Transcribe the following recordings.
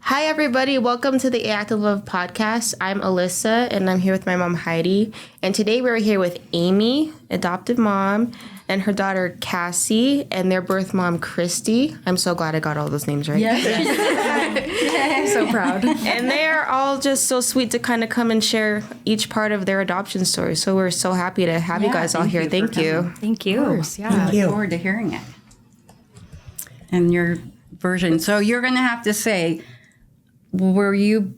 Hi, everybody. Welcome to the Active Love podcast. I'm Alyssa, and I'm here with my mom, Heidi. And today we're here with Amy, adoptive mom, and her daughter, Cassie, and their birth mom, Christy. I'm so glad I got all those names right. Yes. So proud. And they're all just so sweet to kind of come and share each part of their adoption story. So we're so happy to have you guys all here. Thank you. Thank you. Of course, yeah. I look forward to hearing it. And your version. So you're going to have to say, you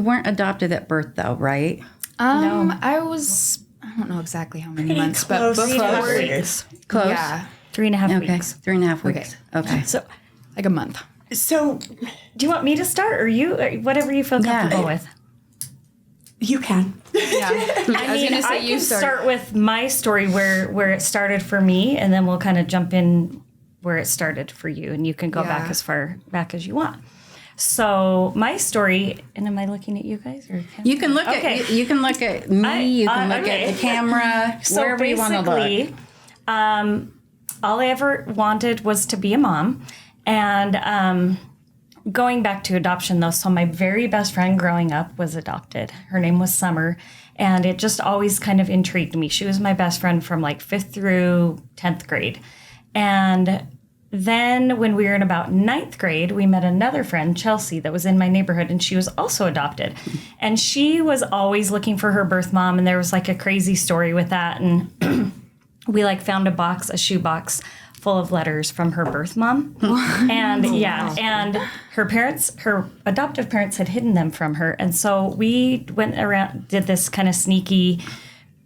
weren't adopted at birth though, right? No. I don't know exactly how many months, but Close. Close? Yeah. 3.5 weeks. 3.5 weeks. Okay. So like a month. So, Do you want me to start or you, or whatever you feel comfortable with? you can. Yeah. I mean, I can start with my story where it started for me, and then we'll kind of jump in where it started for you, and you can go back as far back as you want. So my story, and am I looking at you guys? Or You can look at you can look at me. You can look at the camera. So wherever you want to look. All I ever wanted was to be a mom, and going back to adoption though. So my very best friend growing up was adopted. Her name was Summer, and it just always kind of intrigued me. She was my best friend from like 5th through 10th grade, and then when we were in about 9th grade, we met another friend, Chelsea, that was in my neighborhood, and she was also adopted. And she was always looking for her birth mom, and there was like a crazy story with that. And we like found a shoebox full of letters from her birth mom. And and her adoptive parents had hidden them from her. And so we went around, did this kind of sneaky,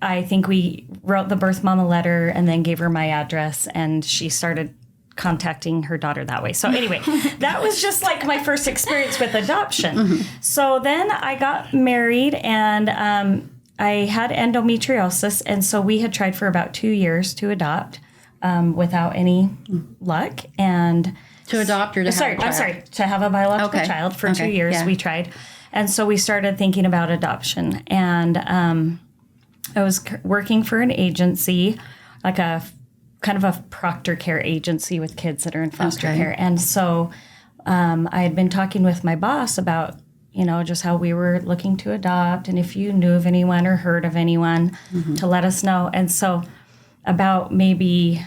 I think we wrote the birth mom a letter and then gave her my address, and she started contacting her daughter that way. So anyway, that was just like my first experience with adoption. Mm-hmm. So then I got married, and I had endometriosis, and so we had tried for about 2 years to adopt without any luck. And To adopt or to have a child? I'm sorry, to have a biological child for 2 years. We tried, and so we started thinking about adoption. And I was working for an agency, like a kind of a proctor care agency with kids that are in foster care. And so I had been talking with my boss about, just how we were looking to adopt, and if you knew of anyone or heard of anyone to let us know. And so about maybe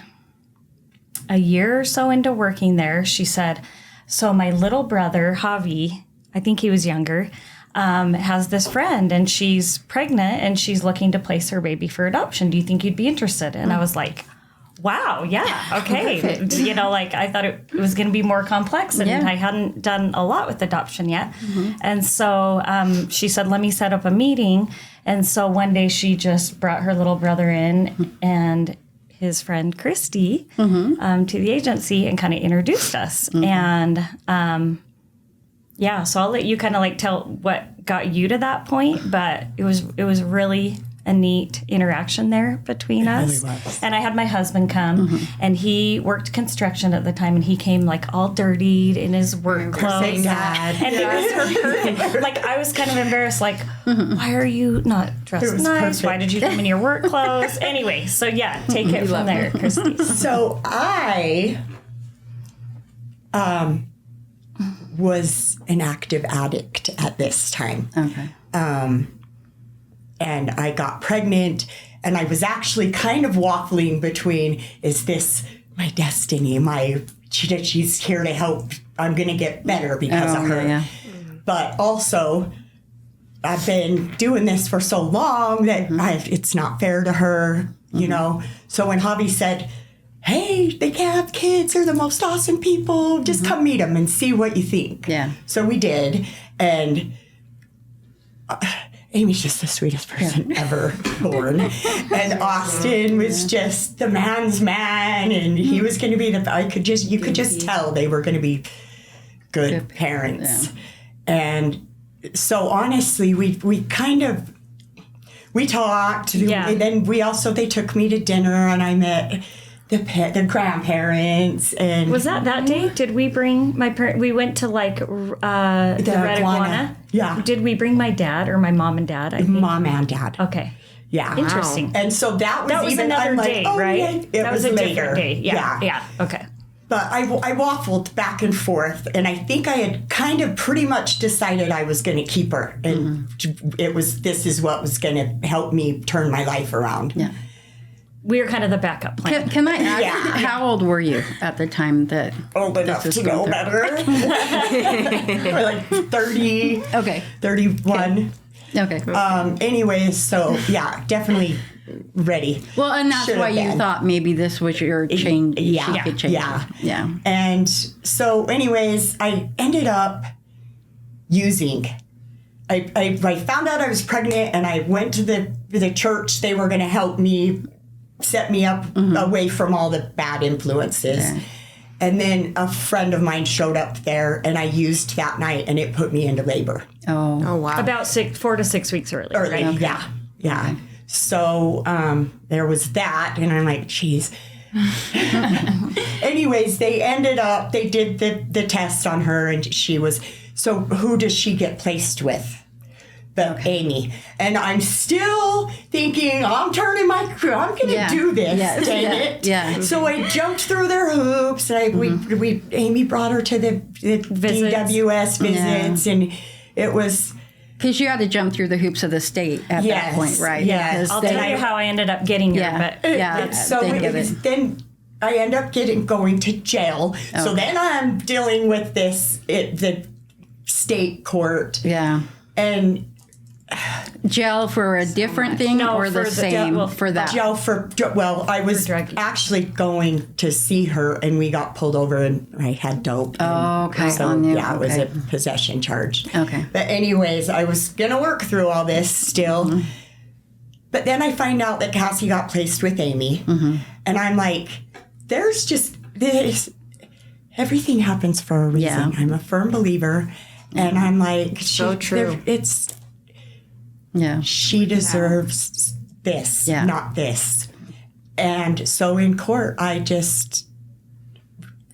a year or so into working there, she said, so my little brother, Javi, I think he was younger, has this friend, and she's pregnant, and she's looking to place her baby for adoption. Do you think you'd be interested? And I was like, wow, yeah, okay. I thought it was going to be more complex, and I hadn't done a lot with adoption yet. Mm-hmm. And so she said, let me set up a meeting. And so one day she just brought her little brother in and his friend Christy to the agency and kind of introduced us. Mm-hmm. And so I'll let you kind of tell what got you to that point, but it was really a neat interaction there between us. Really was. And I had my husband come, and he worked construction at the time, and he came all dirtied in his work clothes. Dad. And it was perfect. I was kind of embarrassed, why are you not dressed nice? Perfect. Why did you come in your work clothes? Anyway, so take it from there, Christy. So I was an active addict at this time. Okay. And I got pregnant, and I was actually kind of waffling between, is this my destiny? She's here to help. I'm going to get better because of her. Yeah. But also, I've been doing this for so long that it's not fair to her, you know. So when Javi said, hey, they can't have kids, they're the most awesome people, just come meet them and see what you think. Yeah. So we did, and Amy's just the sweetest person ever born. And Austin was just the man's man, and he was going to be you could just tell they were going to be good parents. Yeah. And so honestly, we talked, and then they took me to dinner, and I met the grandparents. And was that day? Did we bring my parents? We went to the Red Iguana. Yeah. Did we bring my dad or my mom and dad? I think. Mom and dad. Okay. Yeah. Interesting. And so that was another day, right? Yeah, That was a different day. Yeah. Okay. But I waffled back and forth, and I think I had kind of pretty much decided I was going to keep her, and this is what was going to help me turn my life around. Yeah. We were kind of the backup plan. Can I ask, how old were you at the time that Old enough to know better. We're like 30, Okay. 31. Okay. Anyways, so yeah, definitely ready. Well, and that's Should why have you been. thought maybe this was your change. Yeah, She could change yeah. it. Yeah. And so anyways, I ended up using. I found out I was pregnant, and I went to the church. They were going to help me, set me up away from all the bad influences. Yeah. And then a friend of mine showed up there, and I used that night, and it put me into labor. Oh. wow. About 4 to 6 weeks early, Early, right? yeah. Okay. So there was that, and I'm like, geez. Anyways, they did the test on her, and she was, so who does she get placed with? Amy. And I'm still thinking, I'm going to do this, dang it. Yeah. So I jumped through their hoops, and Amy brought her to the DWS visits, and it was... Because you had to jump through the hoops of the state at that point, right? Yes. I'll tell you how I ended up getting here, but So then I end up going to jail. Okay. So then I'm dealing with the state court. Yeah. And jail for a different thing or the same for that? Jail I was actually going to see her, and we got pulled over, and I had dope. Oh, okay. So, it was a possession charge. Okay. But anyways, I was going to work through all this still. Mm-hmm. But then I find out that Cassie got placed with Amy. Mm-hmm. And I'm like, there's just this. Everything happens for a reason. Yeah. I'm a firm believer. And I'm like, so true. She deserves this, not this. And so in court, I just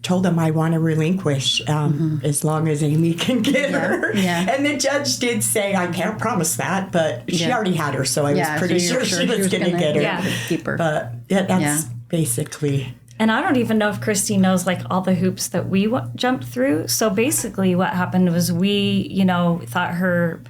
told them I want to relinquish as long as Amy can get her. Yeah. And the judge did say, I can't promise that, but she already had her, so I was pretty sure she was going to get her. Yeah. Keep her. But that's basically... And I don't even know if Christy knows like all the hoops that we jumped through. So basically what happened was we, thought her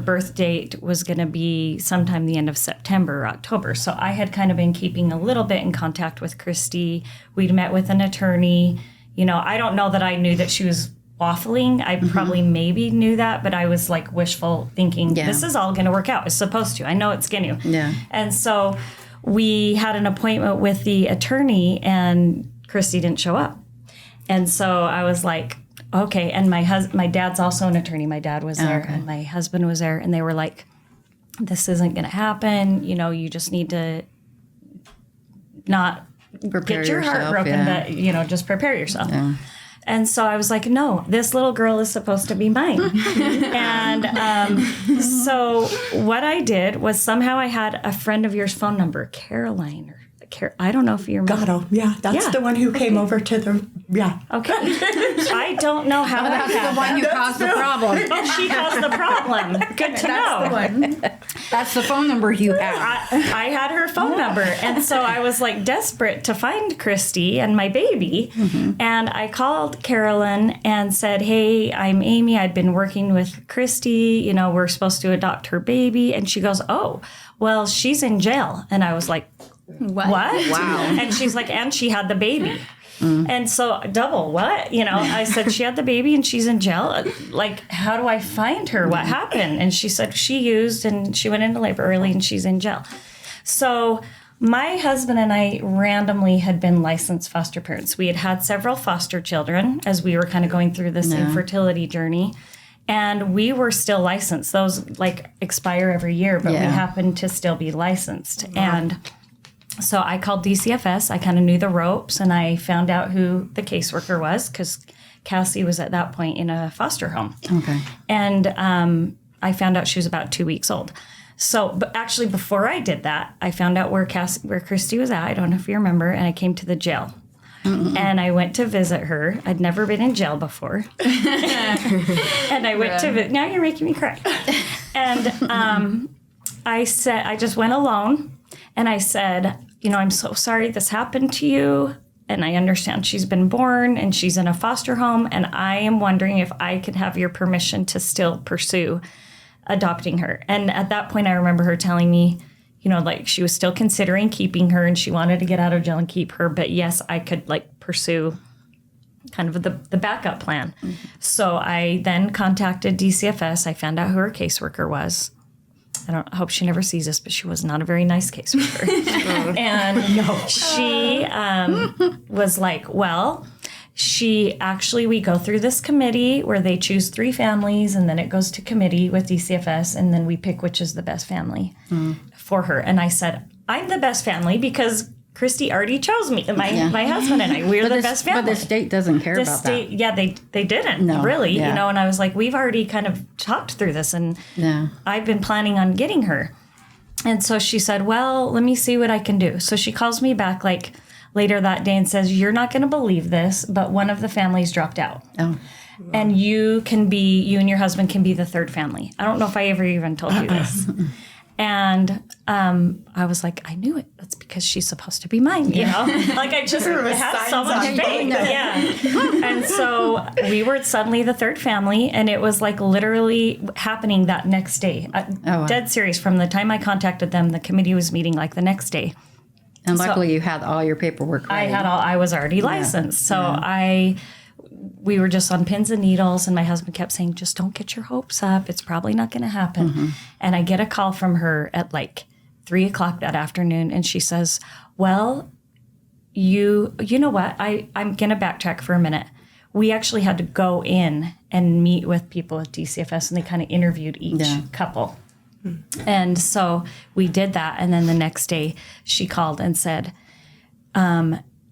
birth date was going to be sometime the end of September or October. So I had kind of been keeping a little bit in contact with Christy. We'd met with an attorney. I don't know that I knew that she was waffling. I probably maybe knew that, but I was like wishful thinking, this is all going to work out. It's supposed to. I know it's going to. Yeah. And so we had an appointment with the attorney, and Christy didn't show up. And so I was like, okay. And my dad's also an attorney. My dad was there, and my husband was there, and they were like, this isn't going to happen. You just need to not get your heart broken, but, just prepare yourself. Yeah. And so I was like, no, this little girl is supposed to be mine. And so what I did was somehow I had a friend of yours phone number, Caroline, I don't know if you remember. Gatto, that's the one who came over to the, Okay. I don't know how that's the one who caused the problem. Oh, she caused the problem. Good to know. The one. That's the phone number you have. I had her phone number. And so I was like desperate to find Christy and my baby. Mm-hmm. And I called Carolyn and said, hey, I'm Amy. I'd been working with Christy. We're supposed to adopt her baby. And she goes, oh, well, she's in jail. And I was like, what? Wow. And she's like, and she had the baby. And so double what? I said, she had the baby and she's in jail. Like, how do I find her? What happened? And she said she used and she went into labor early and she's in jail. So my husband and I randomly had been licensed foster parents. We had had several foster children as we were kind of going through this infertility journey. And we were still licensed. Those expire every year, but we happened to still be licensed. Wow. And so I called DCFS. I kind of knew the ropes, and I found out who the caseworker was because Cassie was at that point in a foster home. Okay. And I found out she was about 2 weeks old. So, but actually before I did that, I found out where Christy was at. I don't know if you remember, and I came to the jail. Mm-mm. And I went to visit her. I'd never been in jail before. And I went to visit. Now you're making me cry. And I said, I just went alone. And I said, I'm so sorry this happened to you. and I understand she's been born and she's in a foster home, and I am wondering if I could have your permission to still pursue adopting her. And at that point, I remember her telling me, like she was still considering keeping her and she wanted to get out of jail and keep her. But yes, I could like pursue kind of the backup plan. Mm-hmm. So I then contacted DCFS. I found out who her caseworker was. I hope she never sees this, but she was not a very nice caseworker. And she was like, well, we go through this committee where they choose 3 families, and then it goes to committee with DCFS, and then we pick which is the best family for her. And I said, I'm the best family because Christy already chose me, my husband and I. We're the best family. But the state doesn't care about that. Yeah, they didn't really, and I was like, we've already kind of talked through this, and I've been planning on getting her. And so she said, well, let me see what I can do. So she calls me back like later that day and says, you're not going to believe this, but one of the families dropped out. Oh. And you and your husband can be the 3rd family. I don't know if I ever even told you this. And I was like, I knew it. That's because she's supposed to be mine, Like I just had so much faith. Yeah. And so we were suddenly the 3rd family, and it was like literally happening that next day. Dead serious. From the time I contacted them, the committee was meeting like the next day. And luckily you had all your paperwork ready. I was already licensed. So we were just on pins and needles, and my husband kept saying, just don't get your hopes up. It's probably not going to happen. Mm-hmm. And I get a call from her at like 3:00 that afternoon, and she says, well, you know what? I'm going to backtrack for a minute. We actually had to go in and meet with people at DCFS, and they kind of interviewed each couple. And so we did that. And then the next day she called and said,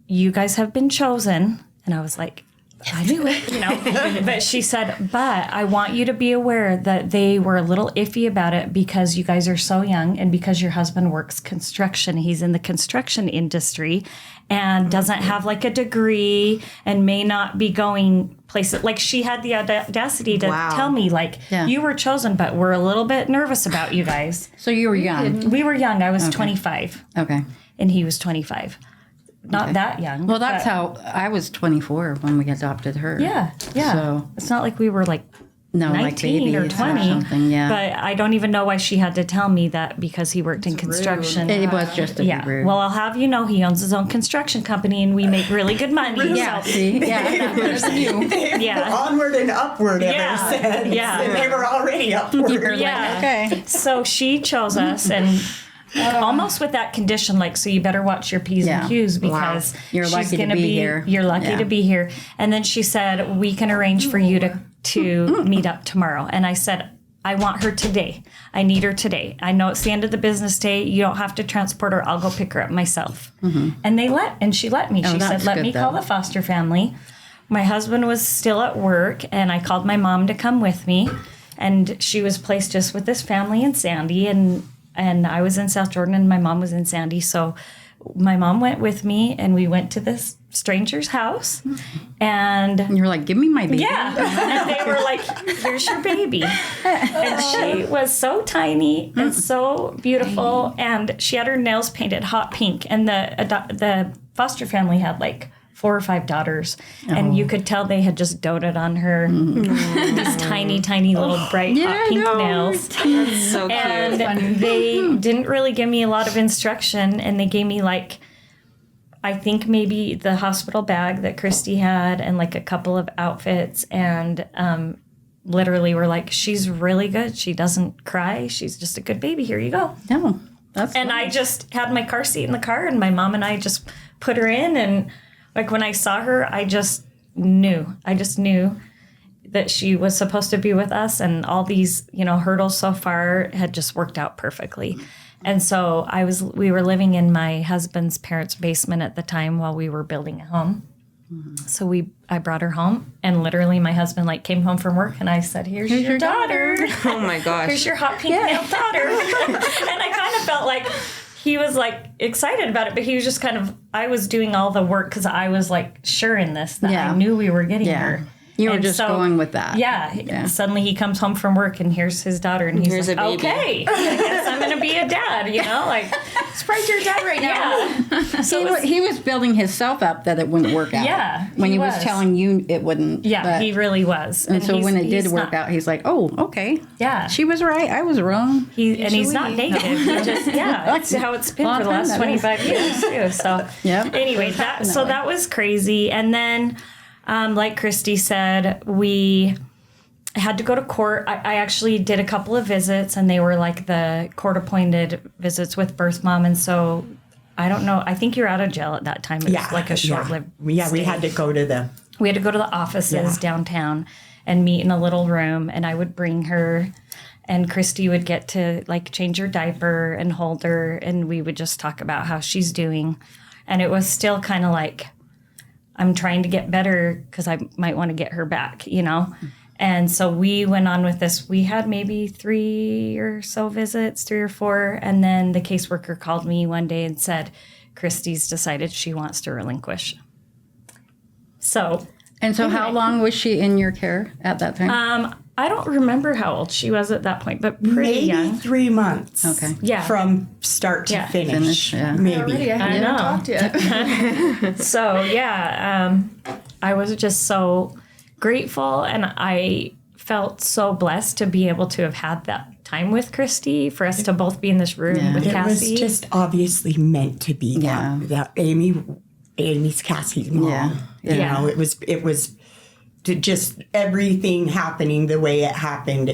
you guys have been chosen. And I was like, I knew it, But she said, but I want you to be aware that they were a little iffy about it because you guys are so young and because your husband works construction. He's in the construction industry and doesn't have like a degree and may not be going places. Like she had the audacity to tell me like, you were chosen, but we're a little bit nervous about you guys. So you were young. We were young. I was 25. Okay. And he was 25. Not that young. Well, that's how I was 24 when we adopted her. Yeah. So it's not like we were like 19 like babies or 20. Or something, But I don't even know why she had to tell me that because he worked in construction. Rude. It was just to be rude. Well, I'll have you know he owns his own construction company and we make really good money. Yeah. See? Yeah. Onward and upward ever since. Yeah. And they were already upward. Yeah. Okay. So she chose us and almost with that condition, like, so you better watch your P's and Q's because you're lucky she's going to be here. You're lucky to be here. And then she said, we can arrange for you to meet up tomorrow. And I said, I want her today. I need her today. I know it's the end of the business day. You don't have to transport her. I'll go pick her up myself. Mm-hmm. And she let me. She said, let me call the foster family. My husband was still at work and I called my mom to come with me. And she was placed just with this family in Sandy and I was in South Jordan and my mom was in Sandy. So my mom went with me and we went to this stranger's house. And you were like, give me my baby. Yeah. And they were like, here's your baby. And she was so tiny and so beautiful. And she had her nails painted hot pink. And the foster family had like 4 or 5 daughters. And you could tell they had just doted on her. These tiny, tiny little bright hot pink nails. That's so cute. And they didn't really give me a lot of instruction. And they gave me like, I think maybe the hospital bag that Christy had and like a couple of outfits. And literally were like, she's really good. She doesn't cry. She's just a good baby. Here you go. No, that's and nice. I just had my car seat in the car and my mom and I just put her in and like when I saw her, I just knew that she was supposed to be with us and all these, hurdles so far had just worked out perfectly. And so we were living in my husband's parents' basement at the time while we were building a home. Mm-hmm. So I brought her home and literally my husband came home from work and I said, here's your daughter. Oh my gosh. Here's your hot pink nailed daughter. And I kind of felt like he was excited about it, but he was just I was doing all the work because I was sure in this that I knew we were getting her. You were just going with that. Yeah. Suddenly he comes home from work and here's his daughter and he's Here's like, a baby. okay, I guess I'm going to be a dad, like. Surprise, you're a dad right now. Yeah. So He was building himself up that it wouldn't work out. Yeah, When he he was was. telling you it wouldn't. yeah, but- he really was. And so when it did he's work not- out, he's like, oh, okay. Yeah. She was right. I was wrong. He's not negative. He just, that's how it's been for the last 25 years too. So Yep. anyway, that was crazy. And then, like Christy said, we had to go to court. I actually did a couple of visits, and they were like the court-appointed visits with birth mom. And so I don't know. I think you're out of jail at that time. It was like a short-lived. Yeah, we had to go to the. We had to go to the offices downtown and meet in a little room, and I would bring her, and Christy would get to like change her diaper and hold her, and we would just talk about how she's doing. And it was still kind of like, I'm trying to get better because I might want to get her back, And so we went on with this. We had maybe 3 or so visits, 3 or 4. And then the caseworker called me one day and said, Christy's decided she wants to relinquish. So How long was she in your care at that time? I don't remember how old she was at that point, but pretty Maybe young. 3 months. Okay. Yeah. From start to finish. yeah. Maybe. Already, I haven't know. even talked yet. So I was just so grateful, and I felt so blessed to be able to have had that time with Christy, for us to both be in this room with It Cassie. was just obviously meant to be that Amy's Cassie's mom. Yeah. You know, it was just everything happening the way it happened.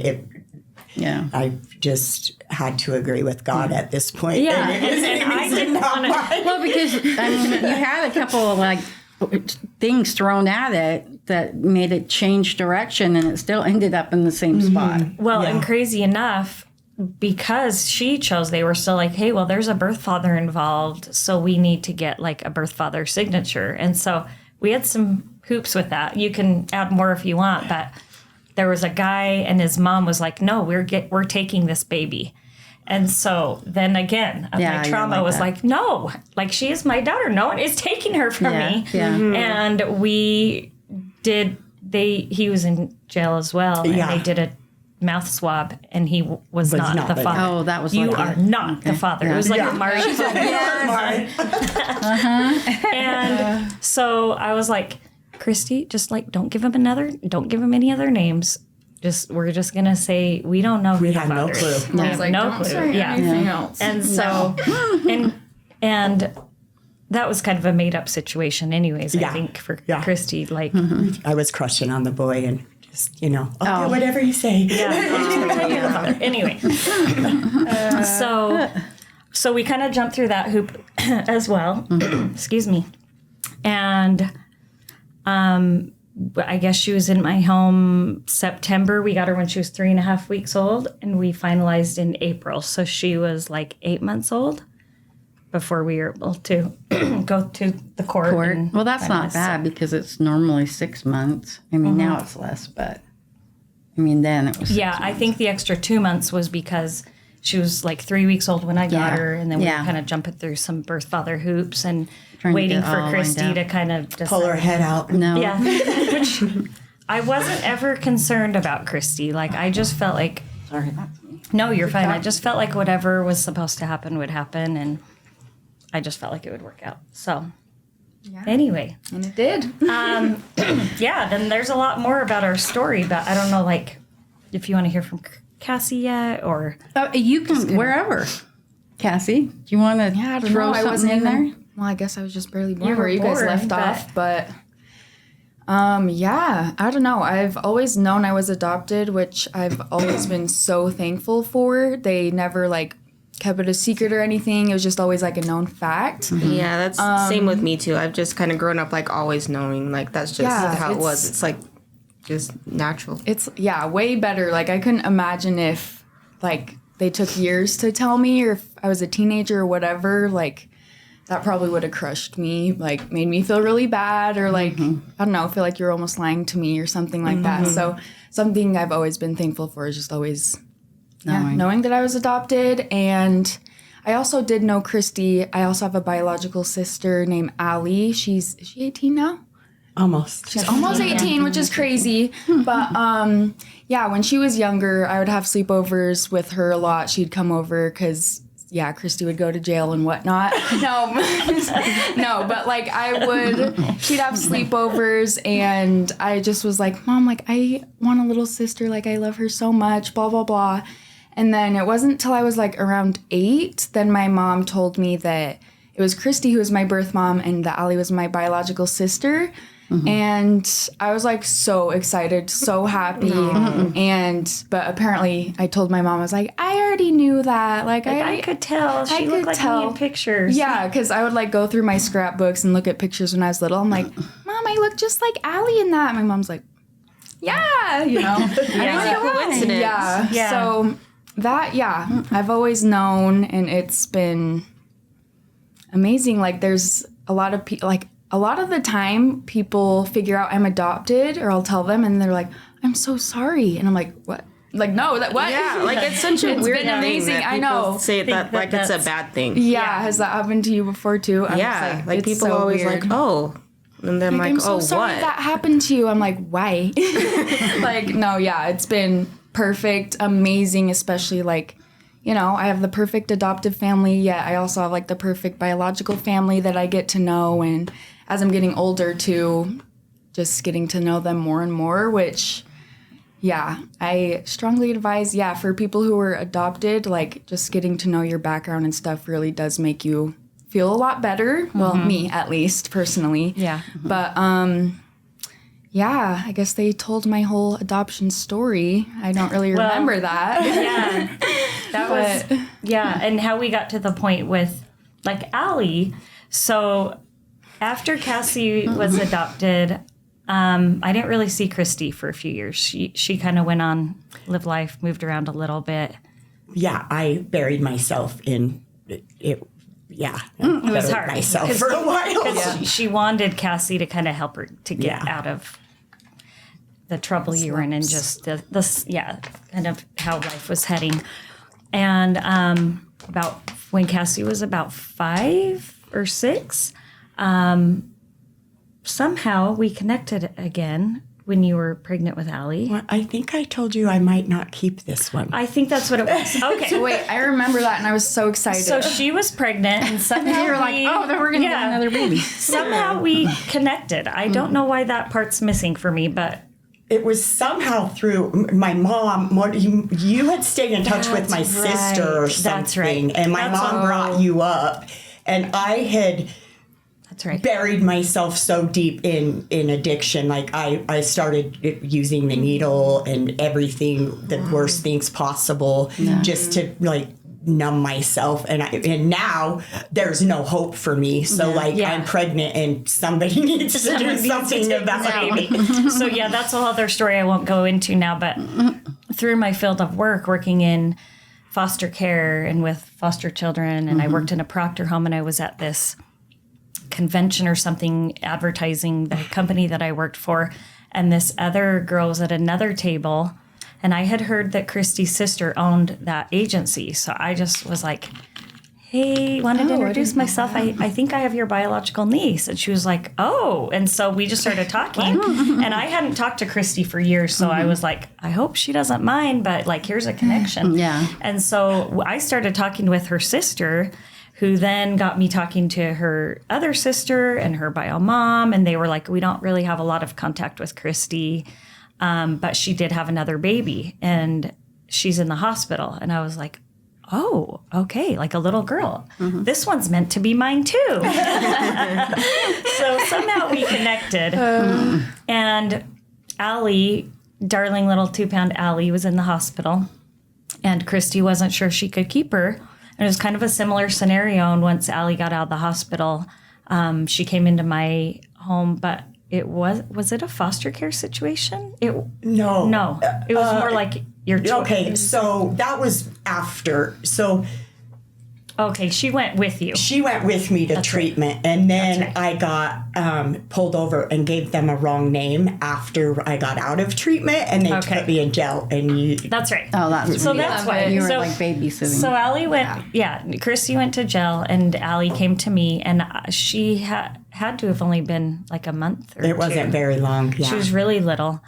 I just had to agree with God at this point. Yeah, and I didn't want to. Well, because you had a couple of like things thrown at it that made it change direction, and it still ended up in the same spot. Well, and crazy enough, because she chose, they were still like, hey, well, there's a birth father involved, so we need to get like a birth father signature. And so we had some hoops with that. You can add more if you want, but there was a guy and his mom was like, no, we're taking this baby. And so then again, my trauma was like, no, like she is my daughter. No one is taking her from me. Yeah. And we did, he was in jail as well. And they did a mouth swab, and he was not the father. Oh, that was you lucky. are not the father. It was like a Marty. And so I was like, Christy, just like don't give him any other names. We're just gonna say we don't know who We the had no father clue. is. We I have was like, no don't clue. say anything else. And so and that was kind of a made up situation anyways, I think, for Christy. Like I was crushing on the boy and just, whatever you say. Anyway. So we kind of jumped through that hoop as well. Excuse me. And I guess she was in my home September. We got her when she was 3.5 weeks old, and we finalized in April. So she was like 8 months old before we were able to go to the court. And well, that's not bad because it's normally 6 months. I mean, now it's less, but I mean, then it was. Yeah, I think the extra 2 months was because she was like 3 weeks old when I got her, and then we were kind of jumping through some birth father hoops and waiting for Christy to kind of just pull her head out. No. Yeah, which I wasn't ever concerned about Christy. Like I just felt like, Sorry, that's me. no, you're fine. I just felt like whatever was supposed to happen would happen, and I just felt like it would work out. So anyway, And it did. then there's a lot more about our story, but I don't know, like if you want to hear from Cassie yet, or You can wherever. Cassie, do you want to I don't throw know. I something wasn't in even. there? Well, I guess I was just barely born You were where you guys born, left off, but I don't know. I've always known I was adopted, which I've always been so thankful for. They never like kept it a secret or anything. It was just always like a known fact. Yeah, that's same with me too. I've just kind of grown up like always knowing, like that's just how it was. It's like just natural. It's way better. Like I couldn't imagine if like they took years to tell me, or if I was a teenager or whatever, like that probably would have crushed me, like made me feel really bad, or like I don't know, feel like you're almost lying to me or something like that. So something I've always been thankful for is just always knowing that I was adopted. And I also did know Christy. I also have a biological sister named Allie. Is she 18 now? Almost. She's almost 18, which is crazy. But yeah, when she was younger, I would have sleepovers with her a lot. She'd come over because, yeah, Christy would go to jail and whatnot. No, but like she'd have sleepovers and I just was like, Mom, like I want a little sister. Like I love her so much, blah, blah, blah. And then it wasn't until I was like around 8, then my mom told me that it was Christy who was my birth mom and that Allie was my biological sister. And I was like so excited, so happy. But apparently I told my mom, I was like, I already knew that. Like I could tell. She looked like me in pictures. Yeah, because I would like go through my scrapbooks and look at pictures when I was little. I'm like, Mom, I look just like Allie in that. My mom's like, yeah, you know. Yeah, coincidence. Yeah. So that, I've always known, and it's been amazing. Like there's a lot of people, like a lot of the time people figure out I'm adopted, or I'll tell them and they're like, I'm so sorry. And I'm like, what? Like, no, that what? Yeah, like it's such a weird thing amazing. that I people know. say that like it's a bad thing. Yeah, has that happened to you before too? I'm just like it's people so always weird. like, oh. And then I'm so oh, sorry what? that happened to you. I'm like, why? Like, no, yeah, it's been perfect, amazing, especially like, you know, I have the perfect adoptive family, yet I also have like the perfect biological family that I get to know. And as I'm getting older too, just getting to know them more and more, which, yeah, I strongly advise, for people who are adopted, like just getting to know your background and stuff really does make you feel a lot better. Well, me at least personally. Yeah. But I guess they told my whole adoption story. I don't really remember that. Yeah. That was, and how we got to the point with, like, Allie. So after Cassie was adopted, I didn't really see Christy for a few years. She kind of went on, lived life, moved around a little bit. Yeah, I buried myself in it. Yeah, it was hard myself for a while. She wanted Cassie to kind of help her to get out of the trouble you were in, and just kind of how life was heading. And about when Cassie was about 5 or 6, somehow we connected again when you were pregnant with Allie. Well, I think I told you I might not keep this one. I think that's what it was. Okay. So wait, I remember that, and I was so excited. So she was pregnant, and somehow you were like, oh, then we're going to get another baby. Somehow we connected. I don't know why that part's missing for me, but it was somehow through my mom. You had stayed in touch with my sister or something. That's right. And my mom brought you up. And I had buried myself so deep in addiction. Like I started using the needle and everything, the worst things possible, just to like numb myself. And now there's no hope for me. So I'm pregnant and somebody needs to do something about it. So that's a whole other story I won't go into now. But through my field of work, working in foster care and with foster children, and I worked in a proctor home, and I was at this convention or something advertising the company that I worked for, and this other girl was at another table, and I had heard that Christy's sister owned that agency. So I just was like, hey, wanted to introduce myself. I think I have your biological niece. And she was like, oh. And so we just started talking. And I hadn't talked to Christy for years. So I was like, I hope she doesn't mind, but like, here's a connection. Yeah. And so I started talking with her sister, who then got me talking to her other sister and her bio mom. And they were like, we don't really have a lot of contact with Christy, but she did have another baby and she's in the hospital. And I was like, oh, okay, like a little girl. This one's meant to be mine too. So somehow we connected. And Allie, darling little 2-pound Allie, was in the hospital. And Christy wasn't sure she could keep her. And it was kind of a similar scenario. And once Allie got out of the hospital, she came into my home. But it was it a foster care situation? No. It was more like your choice. Okay, so that was after. So Okay, she went with you. She went with me to treatment, and then I got pulled over and gave them a wrong name after I got out of treatment, and they put me in jail. And That's right. Oh, that's so that's why you were like babysitting. So Allie went. Christy went to jail, and Allie came to me, and she had to have only been like a month. Or it wasn't very long. Yeah. She was really little,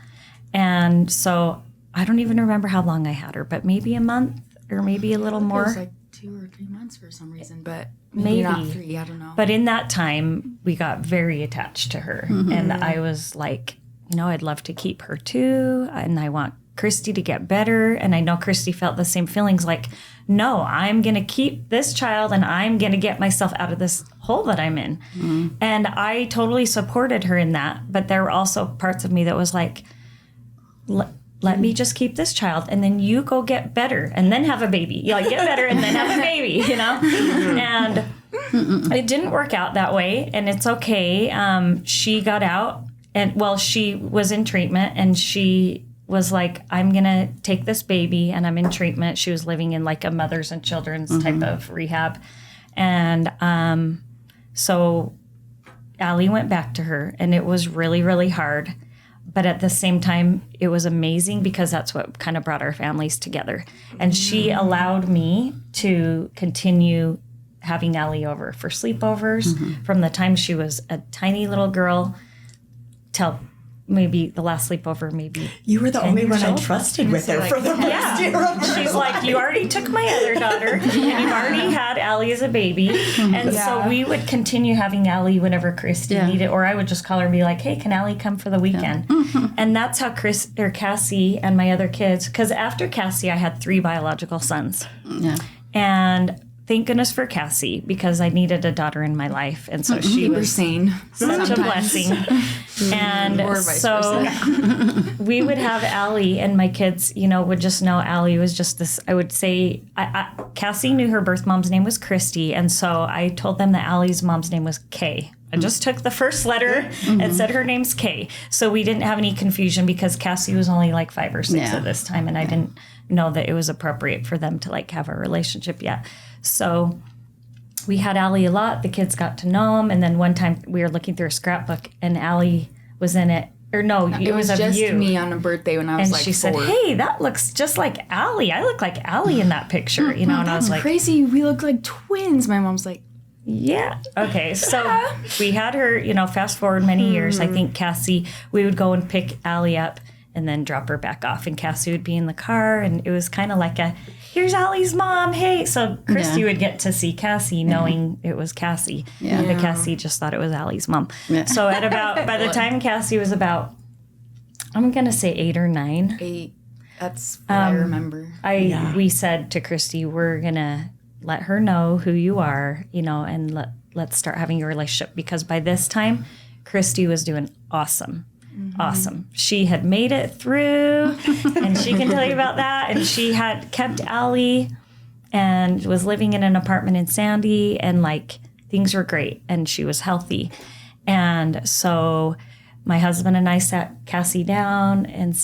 and so I don't even remember how long I had her, but maybe a month or maybe a little more. It was like 2 or 3 months for some reason, but maybe not 3. I don't know. But in that time, we got very attached to her, and I was like, I'd love to keep her too, and I want Christy to get better. And I know Christy felt the same feelings, like, no, I'm going to keep this child, and I'm going to get myself out of this hole that I'm in. And I totally supported her in that, but there were also parts of me that was like, let me just keep this child, and then you go get better and then have a baby. Get better and then have a baby, And it didn't work out that way, and it's okay. She got out, and she was in treatment, and she was like, I'm going to take this baby, and I'm in treatment. She was living in like a mothers and children's type of rehab. And so Allie went back to her, and it was really, really hard. But at the same time, it was amazing because that's what kind of brought our families together. And she allowed me to continue having Allie over for sleepovers from the time she was a tiny little girl till maybe the last sleepover, maybe. You were the only one I trusted with her for the first year of her She's life. like, you already took my other daughter, and you've already had Allie as a baby. And so we would continue having Allie whenever Christy needed, or I would just call her and be like, hey, can Allie come for the weekend? And that's how Cassie and my other kids, because after Cassie, I had 3 biological sons. Yeah. And thank goodness for Cassie, because I needed a daughter in my life. And so she was sane. Such a blessing. And so we would have Allie, and my kids, would just know Allie was just this, I would say, Cassie knew her birth mom's name was Christy. And so I told them that Allie's mom's name was Kay. I just took the first letter and said her name's Kay. So we didn't have any confusion, because Cassie was only like 5 or 6 at this time. And I didn't know that it was appropriate for them to like have a relationship yet. So we had Allie a lot. The kids got to know him. And then one time we were looking through a scrapbook, and Allie was in it. Or no, it was of just you. Me on a birthday when I was and like 4. she said, hey, that looks just like Allie. I look like Allie in that picture. And I was like, crazy. We look like twins. My mom's like, yeah. Okay. So we had her, fast forward many years. I think Cassie, we would go and pick Allie up and then drop her back off. And Cassie would be in the car, and it was kind of like here's Allie's mom. Hey. So Christy would get to see Cassie knowing it was Cassie. Yeah. But Cassie just thought it was Allie's mom. Yeah. So by the time Cassie was about, I'm going to say 8 or 9. 8. That's what I remember. We said to Christy, we're going to let her know who you are, and let's start having a relationship, because by this time, Christy was doing awesome. Awesome. She had made it through, and she can tell you about that. And she had kept Allie and was living in an apartment in Sandy, and like things were great, and she was healthy. And so my husband and I sat Cassie down, and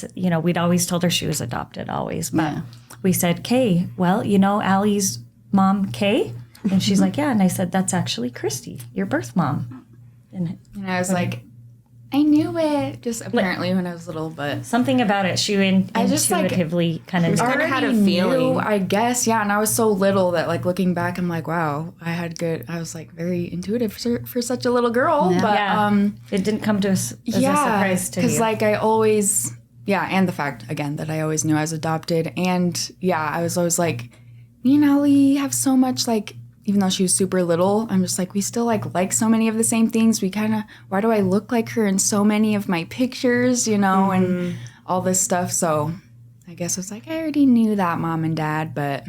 we'd always told her she was adopted, always. But we said, Kay, well, Allie's mom, Kay? And she's like, yeah. And I said, that's actually Christy, your birth mom. And I was like, I knew it. Just apparently when I was little, but something about it, she intuitively kind of had a feeling. I guess, yeah. And I was so little that, like, looking back, I'm like, wow, I was like very intuitive for such a little girl. Yeah. But it didn't come to us as a surprise to you. Because like I always, and the fact again that I always knew I was adopted, and I was always like, me and Allie have so much, like, even though she was super little, I'm just like, we still like so many of the same things. We kind of, why do I look like her in so many of my pictures, and all this stuff. So I guess it's like, I already knew that, Mom and Dad, but.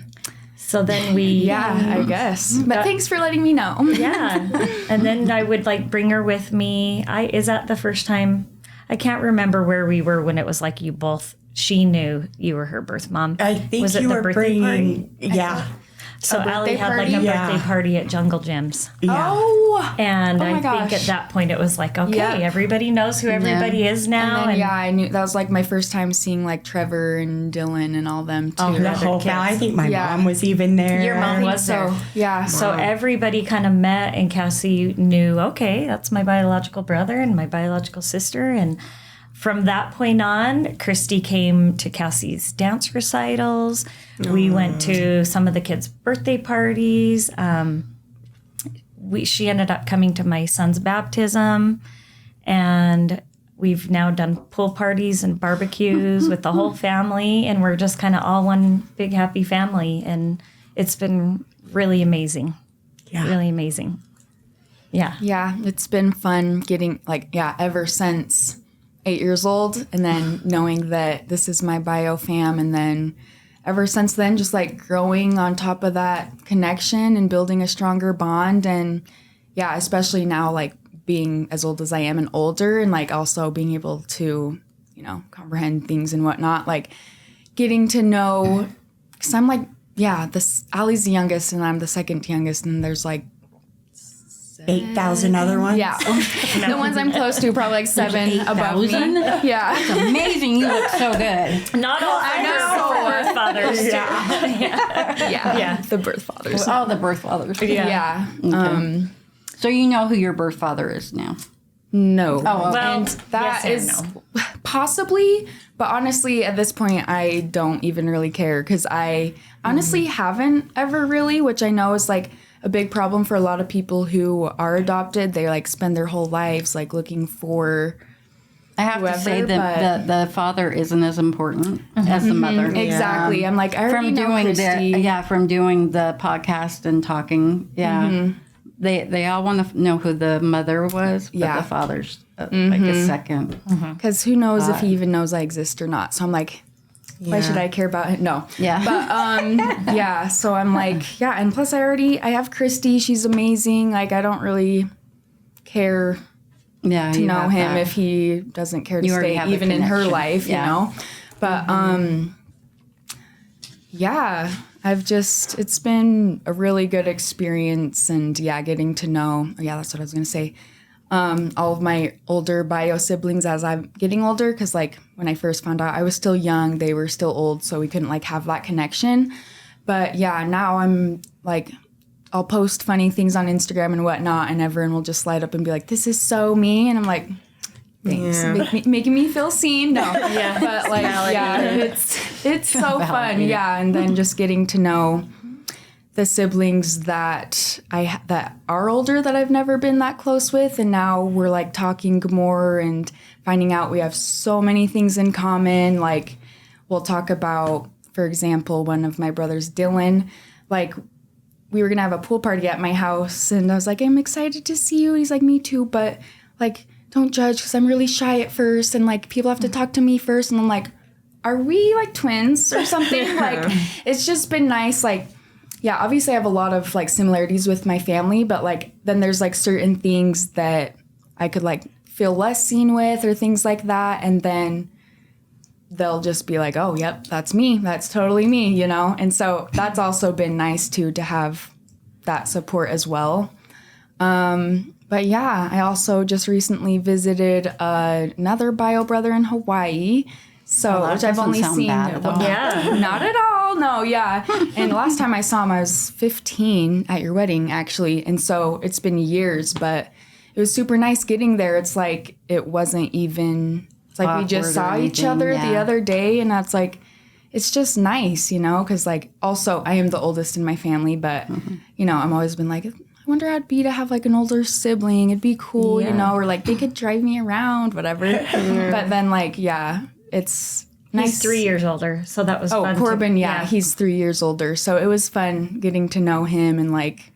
So then we. I guess. But thanks for letting me know. Yeah. And then I would like bring her with me. Is that the first time? I can't remember where we were when it was like she knew you were her birth mom. I think you were bringing, So Allie had like a birthday party at Jungle Gyms. Yeah. Oh. And my I think gosh. at that point it was like, okay, Yeah. everybody knows who everybody is now. And then, I knew that was like my first time seeing like Trevor and Dylan and all them too. I think my mom was even there. Your mom was there. So, yeah. So everybody kind of met, and Cassie knew, okay, that's my biological brother and my biological sister. And from that point on, Christy came to Cassie's dance recitals. We went to some of the kids' birthday parties. She ended up coming to my son's baptism. And we've now done pool parties and barbecues with the whole family. And we're just kind of all one big happy family. And it's been really amazing. Yeah. Really amazing. Yeah. Yeah, it's been fun getting ever since 8 years old, and then knowing that this is my bio fam, and then ever since then just like growing on top of that connection and building a stronger bond. And yeah, especially now like being as old as I am and older, and like also being able to, comprehend things and whatnot, like getting to know, because I'm like, Allie's the youngest and I'm the second youngest, and there's like 8,000 other ones. Yeah. The ones I'm close to, probably like 7 above me. Yeah. It's amazing. You look so good. Not all birth fathers. Yeah. The birth fathers. All the birth fathers. Yeah. Okay. So you know who your birth father is now? No. Oh, okay. And that is possibly, but honestly, at this point, I don't even really care, because I honestly haven't ever really, which I know is like a big problem for a lot of people who are adopted. They like spend their whole lives like looking for I have to say that the father isn't as important as the mother. Exactly. Yeah. I'm like, I already know Christy. From doing the podcast and talking. Yeah. They all want to know who the mother was, but the father's like a second. Because who knows if he even knows I exist or not. So I'm like, why should I care about it? No. Yeah. But so I'm like, and plus I have Christy. She's amazing. Like, I don't really care to know him if he doesn't care to stay even in her life, you know. But it's been a really good experience, and getting to know, that's what I was going to say. All of my older bio siblings as I'm getting older, because like when I first found out, I was still young, they were still old, so we couldn't like have that connection. But now I'm like, I'll post funny things on Instagram and whatnot, and everyone will just slide up and be like, "This is so me," and I'm like, thanks, making me feel seen. No, but like, it's so fun, and then just getting to know the siblings that are older that I've never been that close with, and now we're like talking more and finding out we have so many things in common. Like, we'll talk about, for example, one of my brothers, Dylan, like we were gonna have a pool party at my house, and I was like, I'm excited to see you. He's like, me too, but like, don't judge, because I'm really shy at first, and like people have to talk to me first. And I'm like, are we like twins or something? Like, it's just been nice. Like, obviously I have a lot of like similarities with my family, but like then there's like certain things that I could like feel less seen with or things like that, and then they'll just be like, oh, yep, that's me, that's totally me, you know. And so that's also been nice too, to have that support as well. But I also just recently visited another bio brother in Hawaii, which I've only seen not at all. No, and the last time I saw him, I was 15 at your wedding, actually. And so it's been years, but it was super nice getting there. It's like, it wasn't even, it's like we just saw each other the other day, and that's like, it's just nice, you know, because like, also I am the oldest in my family, but you know, I'm always been like, I wonder how it'd be to have like an older sibling. It'd be cool, you know, or like they could drive me around, whatever. But then like, it's nice. He's 3 years older, so that was fun. Oh, Corbin, he's 3 years older. So it was fun getting to know him, and like,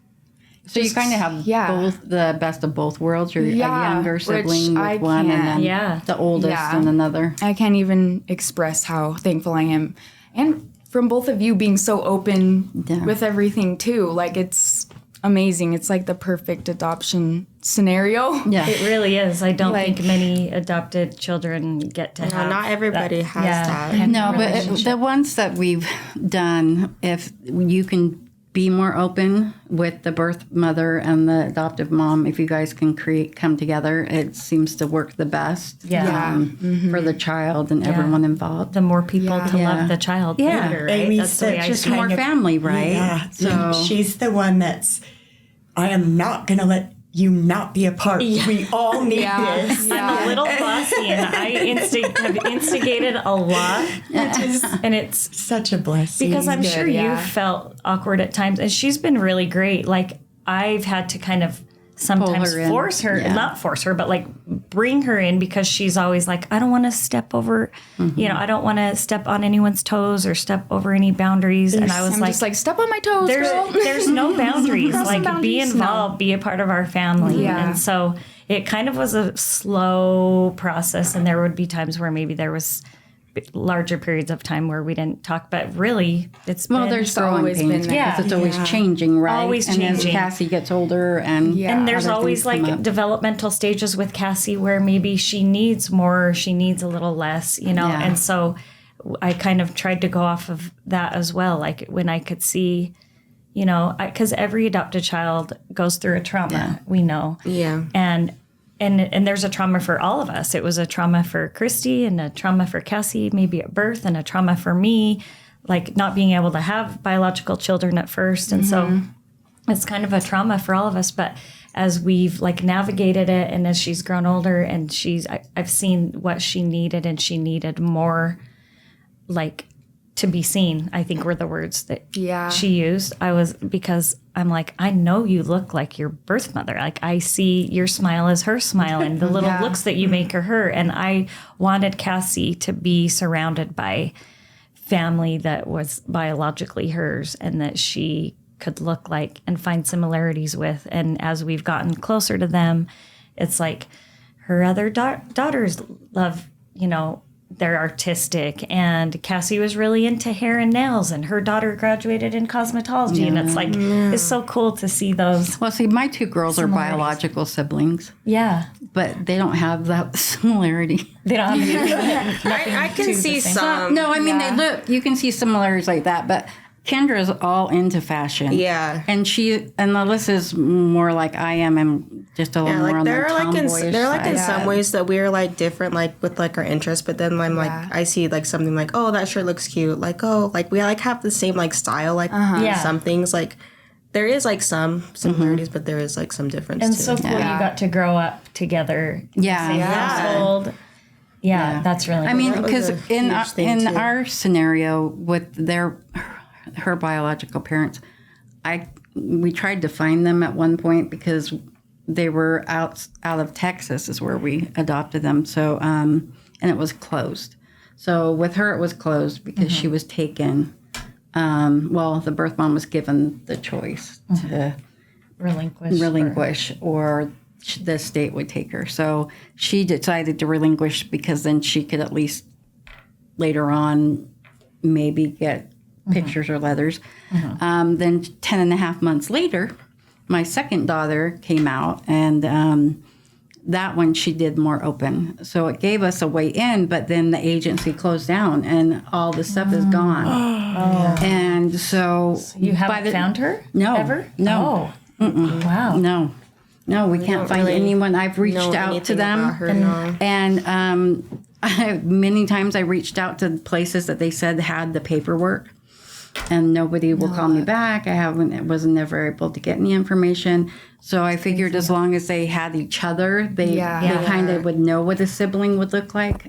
so you kind of have both the best of both worlds. You're a younger sibling with one, and then the oldest in another. I can't even express how thankful I am. And from both of you being so open with everything too. Like, it's amazing. It's like the perfect adoption scenario. Yeah, it really is. I don't think many adopted children get to have. Not everybody has that. No, but the ones that we've done, if you can be more open with the birth mother and the adoptive mom. If you guys can come together, it seems to work the best for the child and everyone involved. The more people to love the child, better, right? Amy's Just more family, right? Yeah. So she's the one I am not going to let you not be a part. We all need this. I'm a little bossy, and I have instigated a lot, and it's Such a blessing. because I'm sure you felt awkward at times, and she's been really great. Like, I've had to kind of sometimes force her, not force her, but like bring her in, because she's always like, I don't want to step over, I don't want to step on anyone's toes or step over any boundaries. And I was I'm just like, step on my toes, girl. There's no boundaries. Like, boundaries. be involved, be a part of our family. Yeah. And so it kind of was a slow process, and there would be times where maybe there was larger periods of time where we didn't talk, but really there's growing always pains been because it's always changing, right? Always and changing. as Cassie gets older and there's other always things come like up. developmental stages with Cassie where maybe she needs more, she needs a little less, and so I kind of tried to go off of that as well. Like, when I could see, because every adopted child goes through a trauma, we know. Yeah. And there's a trauma for all of us. It was a trauma for Christy and a trauma for Cassie, maybe at birth, and a trauma for me, like not being able to have biological children at first. And so it's kind of a trauma for all of us. But as we've like navigated it, and as she's grown older, and I've seen what she needed, and she needed more, like, to be seen, I think were the words that she used. Because I'm like, I know you look like your birth mother. Like, I see your smile as her smile, and the little looks that you make are her. And I wanted Cassie to be surrounded by family that was biologically hers, and that she could look like and find similarities with. And as we've gotten closer to them, it's like her other daughters love, they're artistic, and Cassie was really into hair and nails, and her daughter graduated in cosmetology, and it's like, it's so cool to see those. Well, see, my two girls are biological siblings, but they don't have that similarity. They don't have I can see some. No, I mean, they look, you can see similarities like that, but Kendra's all into fashion. Yeah. And Alyssa's more like I am, and just a little more on the tomboyish side. In some ways that we're like different, like with like our interests, but then I'm like, I see like something like, oh, that shirt looks cute, like, oh, like we like have the same like style, like some things, like there is like some similarities, but there is like some difference and too. so cool you got to grow up together. Yeah. Household. Yeah, that's really I mean, That was because a in huge thing, too. our scenario with her biological parents, we tried to find them at one point because they were out of Texas is where we adopted them. So and it was closed. So with her it was closed because she was taken. The birth mom was given the choice to relinquish or the state would take her. So she decided to relinquish because then she could at least later on maybe get pictures or letters. Then 10 and a half months later, my second daughter came out, and that one she did more open. So it gave us a way in, but then the agency closed down and all the stuff is gone. And so you haven't found her? No. Ever? No. Oh. Wow. No, we can't find anyone. I've reached out to them. And many times I reached out to places that they said had the paperwork, and nobody will call me back. Wasn't never able to get any information. So I figured as long as they had each other, they kind of would know what a sibling would look like.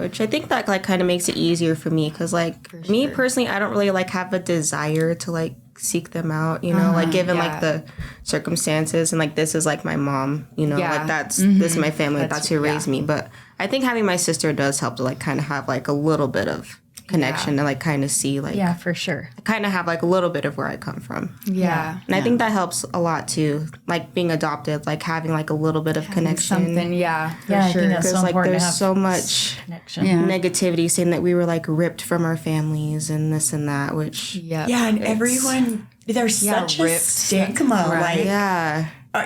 Which I think that like kind of makes it easier for me, because like me personally, I don't really like have a desire to like seek them out, like given like the circumstances, and like this is like my mom, like that's this is my family, that's who raised me. But I think having my sister does help to like kind of have like a little bit of connection and like kind of see like for sure, kind of have like a little bit of where I come from. And I think that helps a lot too, like being adopted, like having like a little bit of connection, something for sure. I think that's so like important. There's so much connection. negativity saying that we were like ripped from our families and this and that, which and everyone, there's such a stigma, like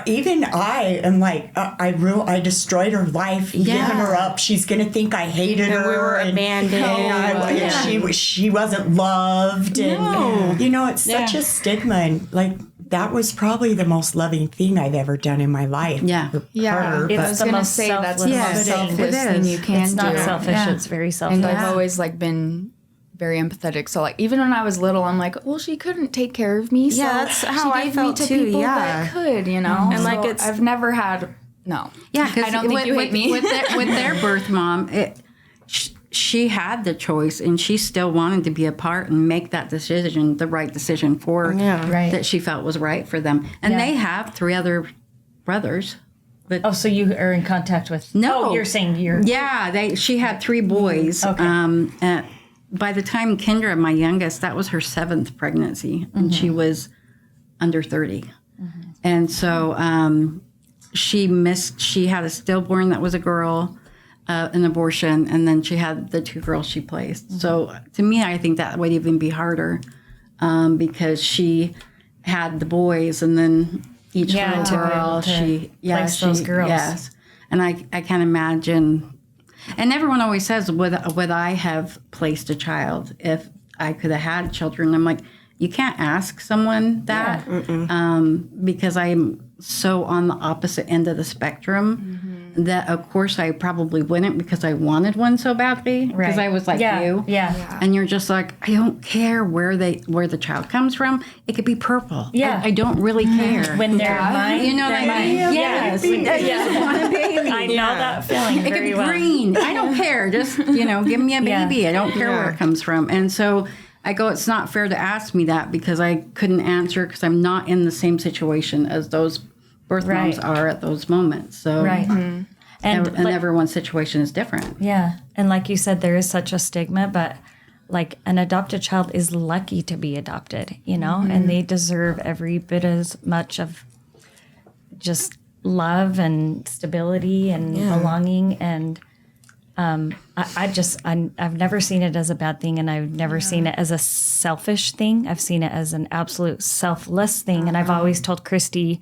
even I am like, I destroyed her life, giving her up. She's going to think I hated her. We were abandoned. And she wasn't loved. And, it's such a stigma. And, like, that was probably the most loving thing I've ever done in my life. Yeah. Yeah. It's I was the going to most say that's the selfless. most selfless It thing is. you can It's not do. selfish. Yeah. It's very selfish. And I've always like been very empathetic. So like even when I was little, I'm like, well, she couldn't take care of me. So that's how she I gave felt me to too, people yeah. that could, And like, so it's- I've never had no. Yeah, because I don't think you hate me. with their birth mom, she had the choice, and she still wanted to be a part and make that decision, the right decision for Right. that she felt was right for them. And they have 3 other brothers. But Oh, so you are in contact with? No. Oh, you're saying you're. yeah, she had 3 boys. Okay. By the time Kendra, my youngest, that was her 7th pregnancy, and she was under 30. And so she had a stillborn that was a girl, an abortion, and then she had the 2 girls she placed. So to me, I think that would even be harder because she had the boys, and then each Yeah, little to be girl, able to place those girls. Yes. And I can't imagine. And everyone always says, would I have placed a child if I could have had children? I'm like, you can't ask someone that because I'm so on the opposite end of the spectrum that, of course, I probably wouldn't because I wanted one so badly because Right. I was like you. Yeah. And you're just like, I don't care where the child comes from. It could be purple. Yeah. I don't really care. When they're mine. You know what I mean? Yes. I want a baby. I know that feeling It could very be well. green. I don't care. Just, give me a baby. Yeah. I don't care where it comes from. And so I go, it's not fair to ask me that because I couldn't answer because I'm not in the same situation as those birth Right. moms are at those moments. So Right. and like- everyone's situation is different. Yeah. And like you said, there is such a stigma, but like an adopted child is lucky to be adopted, and they deserve every bit as much of just love and stability and belonging. And I've never seen it as a bad thing, and I've never seen it as a selfish thing. I've seen it as an absolute selfless thing. And I've always told Christy,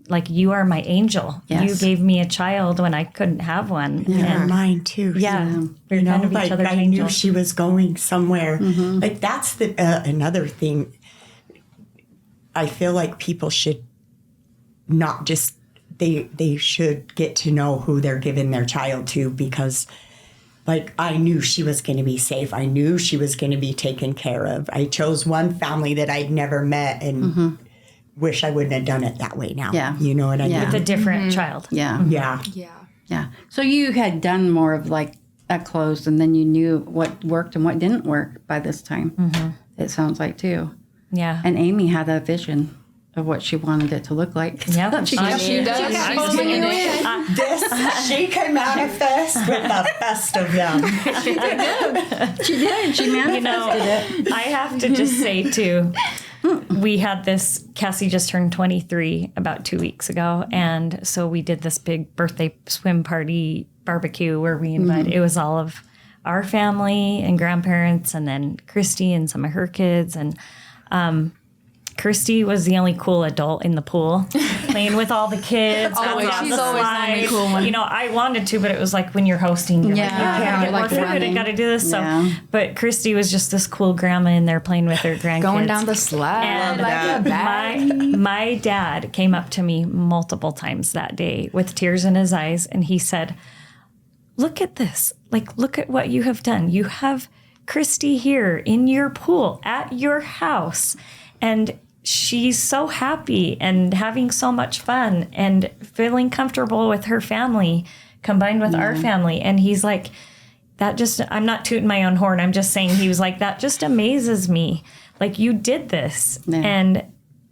like, you are my angel. Yes. You gave me a child when I couldn't have one. And mine too. Yeah. So, We're kind of each like other's I knew angels. she was going somewhere. Like that's the another thing. I feel like people should not just they should get to know who they're giving their child to because. Like, I knew she was going to be safe. I knew she was going to be taken care of. I chose one family that I'd never met and wish I wouldn't have done it that way now. Yeah. You know what I mean? With a different child. Yeah. Yeah. Yeah. So you had done more of like a closed and then you knew what worked and what didn't work by this time. It sounds like too. Yeah. And Amy had a vision of what she wanted it to look like. Yeah, she I- does. she She can manifest with the best of them. She did. She manifested it. I have to just say too, we had this, Cassie just turned 23 about 2 weeks ago. And so we did this big birthday swim party barbecue where we invited, it was all of our family and grandparents and then Christy and some of her kids. And Christy was the only cool adult in the pool, playing with all the kids. Always. on She's the always the only slide. cool one. I wanted to, but it was like when you're hosting, you're like, you Yeah, can't get like more food. I running. got to do this. So, Yeah. but Christy was just this cool grandma in there playing with her grandkids. Going down the slide And like a bag. my dad came up to me multiple times that day with tears in his eyes, and he said, "Look at this! Like, look at what you have done. You have Christy here in your pool at your house, and she's so happy and having so much fun and feeling comfortable with her family combined with our family." And he's like, that just, I'm not tooting my own horn. I'm just saying, he was like, that just amazes me. Like, you did this. Yeah. And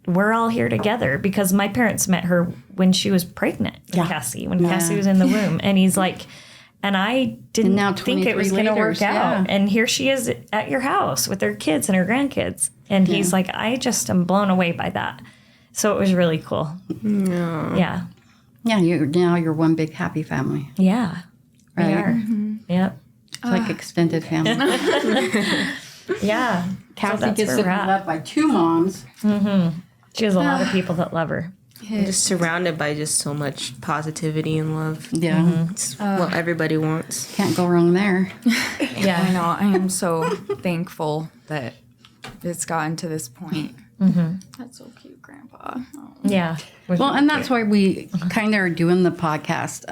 we're all here together because my parents met her when she was pregnant with Cassie, when Cassie was in the womb. And he's like, and I didn't now think it was 23 going to work later, out. yeah. And here she is at your house with her kids and her grandkids. And he's like, I just am blown away by that. So it was really cool. Yeah. Yeah, you're one big happy family. Yeah. We Right. are. Yep. It's like extended family. Yeah. Cassie that's gets where we're at. loved by 2 moms. She has a lot of people that love her. I'm just surrounded by just so much positivity and love. Yeah. It's what everybody wants. Can't go wrong there. I know. I am so thankful that it's gotten to this point. That's so cute, Grandpa. Oh. Yeah. Well, and that's why we kind of are doing the podcast,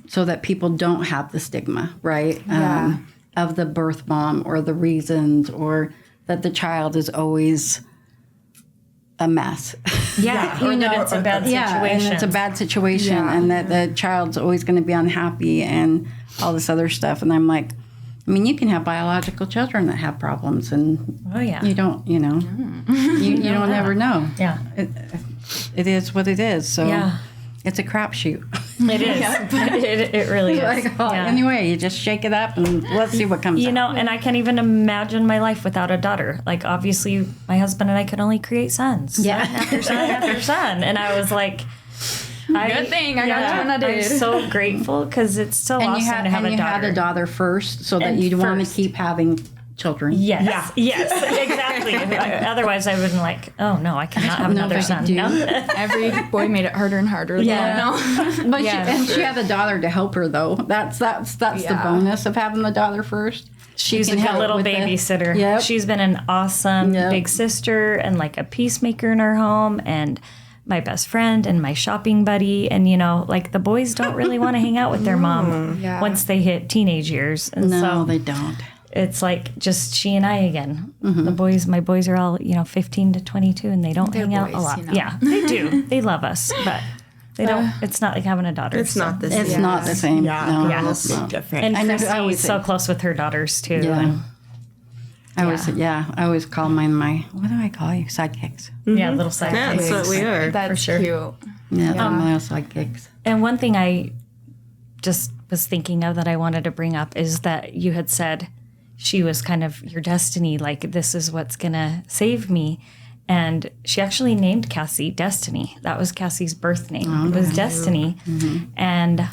so that people don't have the stigma, right? Yeah. Of the birth mom or the reasons, or that the child is always a mess. Yeah. Or that it's a bad situation. Yeah, and it's a bad situation, and that the child's always going to be unhappy and all this other stuff. And I'm like, I mean, you can have biological children that have problems, and you don't, you don't ever know. Yeah. It is what it is. So it's a crapshoot. It is. It really is. Like, anyway, you just shake it up and let's see what comes out. And I can't even imagine my life without a daughter. Like, obviously, my husband and I could only create sons. Yeah. After son after son. And I was like... Good thing I got you when I did. I'm so grateful because it's so awesome to have a daughter. And you had a daughter first so that you'd want to keep having children. Yes. Yeah. Yes, exactly. Otherwise, I wouldn't like, oh, no, I cannot have another son. No. Every boy made it harder and harder. Yeah. But she had a daughter to help her, though. That's the bonus of having the daughter first. She's a good little babysitter. Yep. She's been an awesome big sister and like a peacemaker in our home, and my best friend and my shopping buddy. And, like the boys don't really want to hang out with their mom once they hit teenage years. And no, they don't. It's like just she and I again. My boys are all, 15 to 22 and they don't hang out a lot. Yeah, they do. They love us, but they don't. It's not like having a daughter. It's not the same. It's not the same. Yeah, No. it's different. And Christy's so close with her daughters too. Yeah. And, I always call mine what do I call you? Sidekicks. yeah, little sidekicks. Yeah, that's what we are. That's for sure. cute. Yeah, my little sidekicks. And one thing I just was thinking of that I wanted to bring up is that you had said she was kind of your destiny, like this is what's going to save me. And she actually named Cassie Destiny. That was Cassie's birth name. It was Destiny. And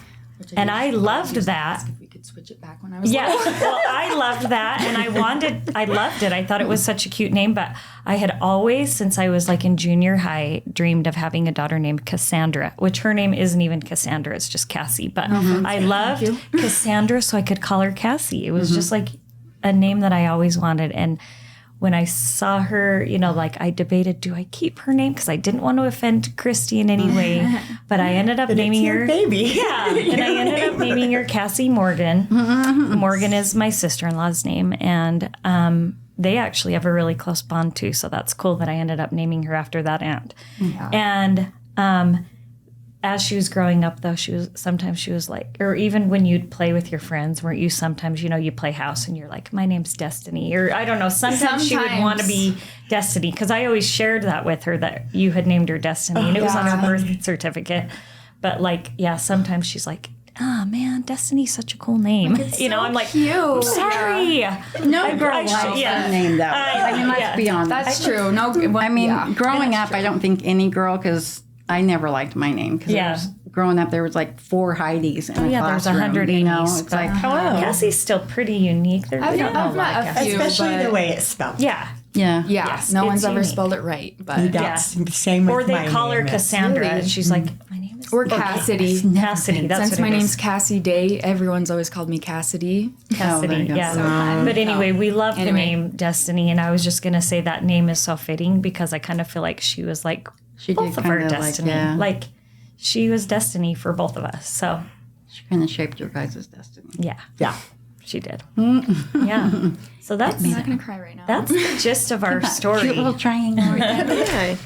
I loved that. If we could switch it back when I was Yeah, well, I loved that, and I loved it. I thought it was such a cute name, but I had always, since I was like in junior high, dreamed of having a daughter named Cassandra, which her name isn't even Cassandra, it's just Cassie. But I loved Cassandra, so I could call her Cassie. It was just like a name that I always wanted. And when I saw her, I debated, do I keep her name? Because I didn't want to offend Christy in any way. But I ended up naming her. Baby. Yeah. And I ended up naming her Cassie Morgan. Morgan is my sister-in-law's name. And they actually have a really close bond too. So that's cool that I ended up naming her after that aunt. Yeah. And as she was growing up, though, she was like, or even when you'd play with your friends, weren't you sometimes, you play house and you're like, my name's Destiny, or I don't know, sometimes she would want to be Destiny, because I always shared that with her that you had named her Destiny, and it was on her birth certificate. But sometimes she's like, oh man, Destiny's such a cool name. I'm like, cute. I'm sorry. No girl likes a name that way. Let's be honest. That's true. No, growing up, I don't think any girl, because I never liked my name. Because growing up, there was like 4 Heidis in a classroom. There's 100 Amy's. It's like, hello. Cassie's still pretty unique. I've met a few, especially the way it's spelled. Yeah. Yeah. Yes, no one's ever spelled it right. But That's the same with or they my call her name. Cassandra, and she's like, my name is... Or Cassidy. Cassidy, that's Since what my it is. name's Cassie Day, everyone's always called me Cassidy. Cassidy, But anyway, we love the name Destiny, and I was just going to say that name is so fitting because I kind of feel like she was like both of our destiny. Like she was destiny for both of us. So she kind of shaped your guys' destiny. Yeah. She did. Yeah. So that's... I'm not going to cry right now. That's the gist of our story. Cute little triangle. Yeah. The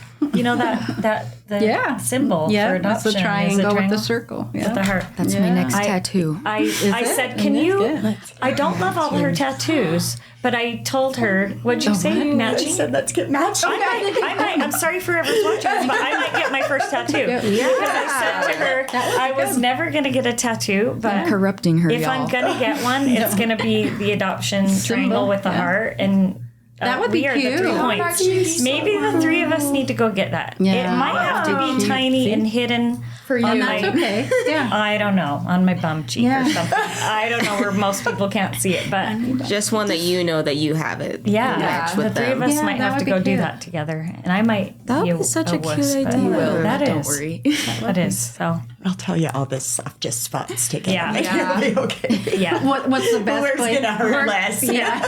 symbol for adoption. That's the triangle with the circle. Yeah. With the heart. That's my next tattoo. I said, can you... I don't love all her tattoos, but I told her, what'd you say? Matching? I said, let's get matching. I might. I'm sorry for everyone's watching this, but I might get my first tattoo. Because I said to her, I was never going to get a tattoo, but I'm corrupting her, if I'm going to get one, it's going to be the adoption triangle with the heart. And That would be we are cute. the 3 Oh, points. Maybe the 3 of us need to go get that. Yeah. It might have to be tiny and hidden For you. on That's my, okay. Yeah. I don't know, on my bum cheek Yeah. or something. I don't know where most people can't see it, but Just one that you know that you have it. yeah, Match the with 3 of them. us Yeah, might that have to would go be do cute. that together. And I might That would be be such a cute wuss, but idea. That Don't is. worry. That is. So, I'll tell you all the softest spots together. Yeah. Yeah. It'll be okay. yeah. What's the best Where's place? gonna hurt less? Yeah.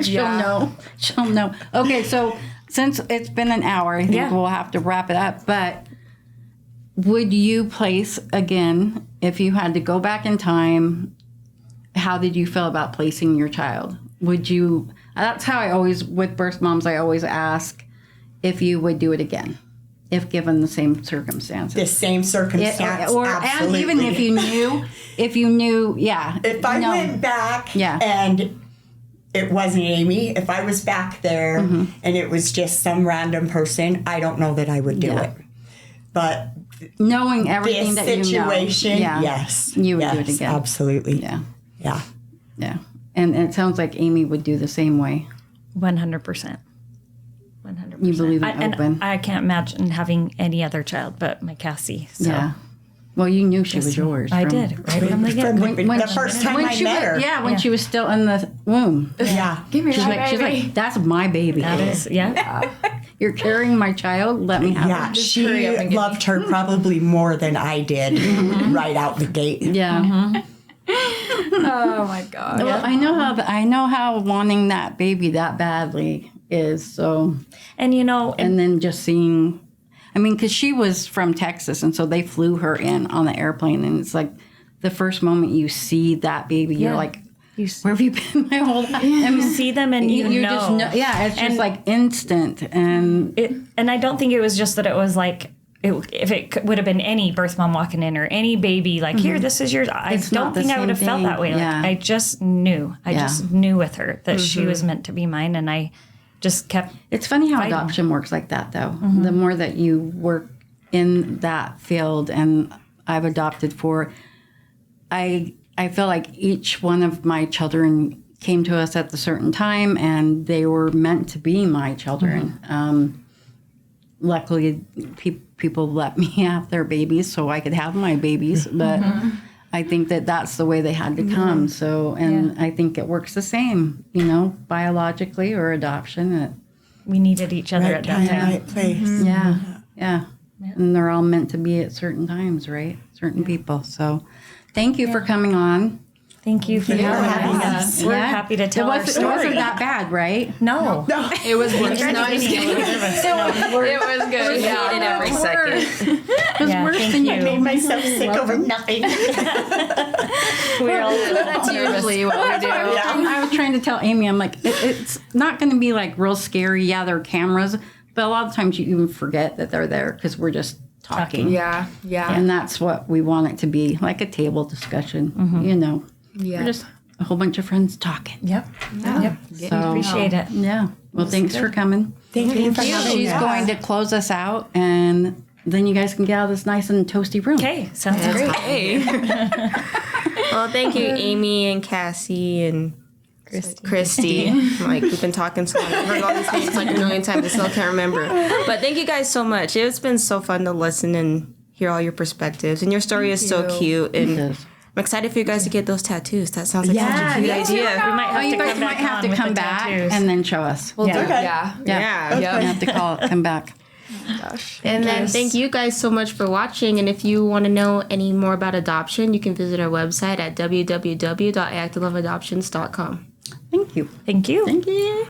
She'll Yeah. know. She'll know. Okay, so since it's been an hour, I think Yeah. we'll have to wrap it up. But would you place again, if you had to go back in time, how did you feel about placing your child? Would you, that's how I always, with birth moms, I always ask if you would do it again, if given the same circumstances. The same circumstance. Or absolutely. and even if you knew, yeah. If I no. went back Yeah. and it wasn't Amy, if I was back there Mm-hmm. and it was just some random person, I don't know that I would do Yeah. it. But knowing everything this that situation, you know, yes. you would yes, do it again. Absolutely. Yeah, Yeah. yeah. And it sounds like Amy would do the same way. 100%. 100%. You believe in and open. I can't imagine having any other child but my Cassie. So. Yeah. Well, you knew she was yours. I from- did, right from the get-go. The first time I she met her. was, yeah, when she was still in the womb. Yeah. Give me She's that like, baby. that's my baby. That is, yeah. You're carrying my child. Let me have Yeah, it. she hurry up and get loved her probably more than I did right out the gate. Yeah. Oh my god. Well, I know how wanting that baby that badly is. So, And you know, and then just seeing, I mean, because she was from Texas, and so they flew her in on the airplane, and it's like the first moment you see that baby, you're Yeah. like, you see, where have you been my whole life? And see them and you know. just know. Yeah, it's just And like instant, and and I don't think it was just that it was like, if it would have been any birth mom walking in or any baby, like, here, this is yours. I It's don't not the think I would same have felt thing. that way. Like, Yeah. I just knew. I Yeah. just knew with her that she was meant to be mine. And I just kept, it's funny how Fighting. adoption works like that, though. The more that you work in that field, and I've adopted for, I feel like each one of my children came to us at a certain time, and they were meant to be my children. Luckily, people let me have their babies so I could have my babies, but I think that that's the way they had to come. So, and I think it works the same, biologically or adoption. we needed each other Right at that time, time. right place. Yeah. And they're all meant to be at certain times, right? Certain people. So thank you for coming on. Thank you for having us. We're happy to tell our It story. wasn't that bad, right? No. It was worse. It No, I'm just kidding. It was good. Yeah. Hated every second. It was worse thank than you. you. Made myself sick over nothing. We all That's usually what we do. I was trying to tell Amy, I'm like, it's not going to be like real scary. Yeah, there are cameras, but a lot of times you even forget that they're there because we're just talking. Yeah. Yeah. And that's what we want it to be, like a table discussion, Yeah. We're just a whole bunch of friends talking. Yep. Yep. So, Appreciate it. yeah. Well, thanks for coming. Thank you for having She's us. going to close us out, and then you guys can get out of this nice and toasty room. Okay. Sounds great. Hey. Well, thank you, Amy and Cassie and Christy. Like, we've been talking so long. I've heard all these names like a million times. I still can't remember. But thank you guys so much. It's been so fun to listen and hear all your perspectives. And your story is so cute. And Yes. I'm excited for you guys to get those tattoos. That sounds like such a cute idea. We might have Oh, you to guys come might back have on to with come the back tattoos. and then show us. Well, Yeah. yeah. Yeah. You have to come back. And then thank you guys so much for watching. And if you want to know any more about adoption, you can visit our website at www.activeloveadoptions.com. Thank you. Thank you. Thank you.